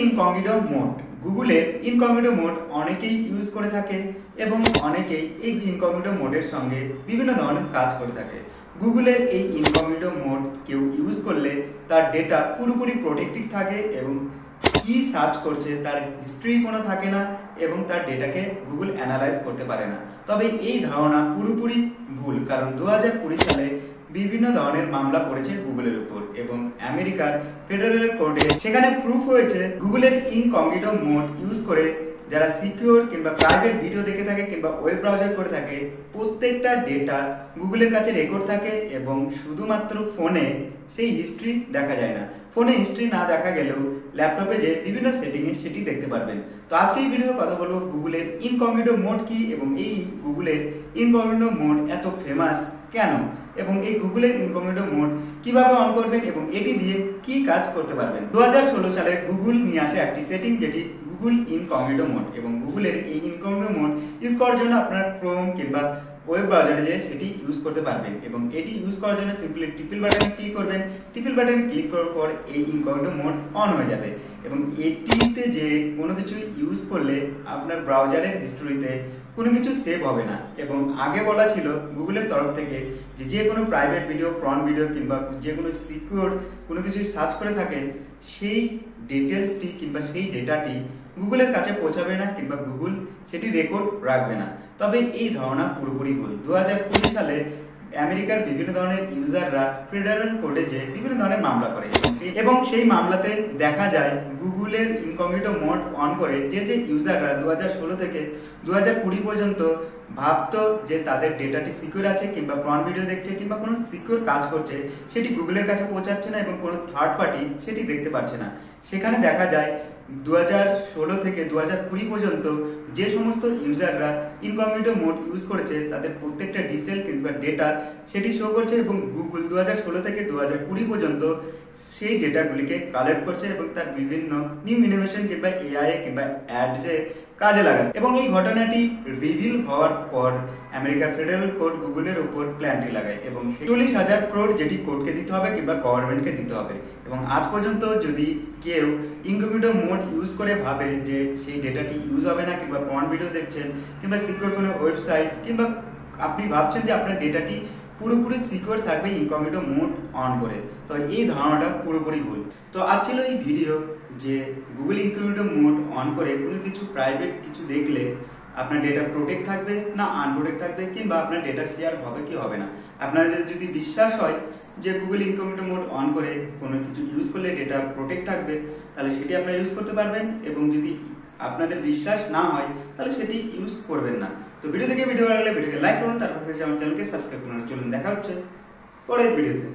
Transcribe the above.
Incognito mode. গুগলের incognito mode অনেকেই use করে থাকে এবং অনেকেই এই ইনকগনিটো মোডের সঙ্গে বিভিন্ন ধরনের কাজ করে থাকে। গুগলের এই ইনকগনিটো মোড কেউ ইউজ করলে তার ডেটা পুরোপুরি প্রোটেক্টেড থাকে এবং কি সার্চ করছে তার হিস্ট্রি কোনো থাকে না এবং তার ডেটাকে গুগল অ্যানালাইজ করতে পারে না। তবে এই ধারণা পুরোপুরি ভুল, কারণ 2020 সালে বিভিন্ন ধরনের মামলা পড়েছে গুগলের উপর এবং আমেরিকার ফেডারেল কোর্টে সেখানে প্রুফ হয়েছে গুগলের ইনকগনিটো মোড ইউজ করে যারা সিকিউর কিংবা প্রাইভেট ভিডিও দেখে থাকে কিংবা ওয়েব ব্রাউজার করে থাকে প্রত্যেকটা ডেটা গুগলের কাছে রেকর্ড থাকে এবং শুধুমাত্র ফোনে সেই হিস্ট্রি দেখা যায় না। ফোনে হিস্ট্রি না দেখা গেলেও ল্যাপটপে যে বিভিন্ন সেটিংয়ে সেটি দেখতে পারবেন। তো আজকে এই ভিডিওতে কথা বলবো গুগলের ইনকগনিটো মোড কি এবং এই গুগলের ইনকগনিটো মোড এত ফেমাস কেন এবং এই গুগলের ইনকগনিটো মোড কিভাবে অন করবেন এবং এটি দিয়ে কি কাজ করতে পারবেন। 2016 সালে গুগল নিয়ে আসে একটি সেটিং যেটি গুগল ইনকগনিটো মোড এবং গুগলের এই ইনকগনিটো মোড ইউজ করার জন্য আপনার ক্রোম কিংবা ওয়েব ব্রাউজারে যে সেটি ইউজ করতে পারবেন এবং এটি ইউজ করার জন্য সিম্পলি ট্রিপল বাটনে ক্লিক করবেন। ট্রিপল বাটনে ক্লিক করার পর এই ইনকগনিটো মোড অন হয়ে যাবে এবং এটিতে যে কোনো কিছু ইউজ করলে আপনার ব্রাউজারের হিস্ট্রিতে কোনো কিছু সেভ হবে না। এবং আগে বলা ছিল গুগলের তরফ থেকে যে কোনো প্রাইভেট ভিডিও, প্রন ভিডিও কিংবা যে কোনো সিকিউর কোনো কিছু সার্চ করে থাকেন সেই ডিটেলসটি কিংবা সেই ডেটাটি গুগলের কাছে পৌঁছাবে না কিংবা গুগল সেটি রেকর্ড রাখবে না। তবে এই ধারণা পুরোপুরি ভুল। 2020 সালে আমেরিকার বিভিন্ন ধরনের ইউজাররা ফেডারেল কোর্টে যে বিভিন্ন ধরনের মামলা করে এবং সেই মামলাতে দেখা যায় গুগলের ইনকগনিটো মোড অন করে যে ইউজাররা 2016 থেকে 2020 পর্যন্ত ভাবতো যে তাদের ডেটাটি সিকিউর আছে কিংবা প্রন ভিডিও দেখছে কিংবা কোনো সিকিউর কাজ করছে সেটি গুগলের কাছে পৌঁছাচ্ছে না এবং কোনো থার্ড পার্টি সেটি দেখতে পারছে না। সেখানে দেখা যায় 2016 থেকে 2020 পর্যন্ত যে সমস্ত ইউজাররা ইনকগনিটো মোড ইউজ করেছে তাদের প্রত্যেকটা ডিটেল কিংবা ডেটা সেটি শো করছে এবং গুগল 2016 থেকে 2020 পর্যন্ত সেই ডেটাগুলিকে কালেক্ট করছে এবং তার বিভিন্ন নিউ ইনোভেশন কিংবা এআই কিংবা অ্যাডসে কাজে লাগায়। এবং এই ঘটনাটি রিভিল হওয়ার পর আমেরিকার ফেডারেল কোর্ট গুগলের উপর প্ল্যানটি লাগায় এবং 40,000 ক্রোড় যেটি কোর্টকে দিতে হবে কিংবা গভর্নমেন্টকে দিতে হবে। এবং আজ পর্যন্ত যদি কেউ ইনকগনিটো মোড ইউজ করে ভাবে যে সেই ডেটাটি ইউজ হবে না কিংবা পর্ন ভিডিও দেখছেন কিংবা সিকিউর কোনো ওয়েবসাইট কিংবা আপনি ভাবছেন যে আপনার ডেটাটি পুরোপুরি সিকিউর থাকবে ইনকগনিটো মোড অন করে, তো এই ধারণাটা পুরোপুরি ভুল। তো আজ ছিল এই ভিডিও যে গুগল ইনকগনিটো মোড অন করে কোনো কিছু প্রাইভেট কিছু দেখলে আপনার ডেটা প্রোটেক্ট থাকবে না আনপ্রোটেক্ট থাকবে কিংবা আপনার ডেটা শেয়ার হবে কি হবে না। আপনার যদি বিশ্বাস হয় যে গুগল ইনকগনিটো মোড অন করে কোনো কিছু ইউজ করলে ডেটা প্রোটেক্ট থাকবে তাহলে সেটি আপনারা ইউজ করতে পারবেন এবং যদি আপনাদের বিশ্বাস না হয় তাহলে সেটি ইউজ করবেন না। তো ভিডিও ভালো লাগলে ভিডিওকে লাইক করুন, তারপর আমার চ্যানেলকে সাবস্ক্রাইব করুন। চলুন দেখা হচ্ছে পরের ভিডিওতে।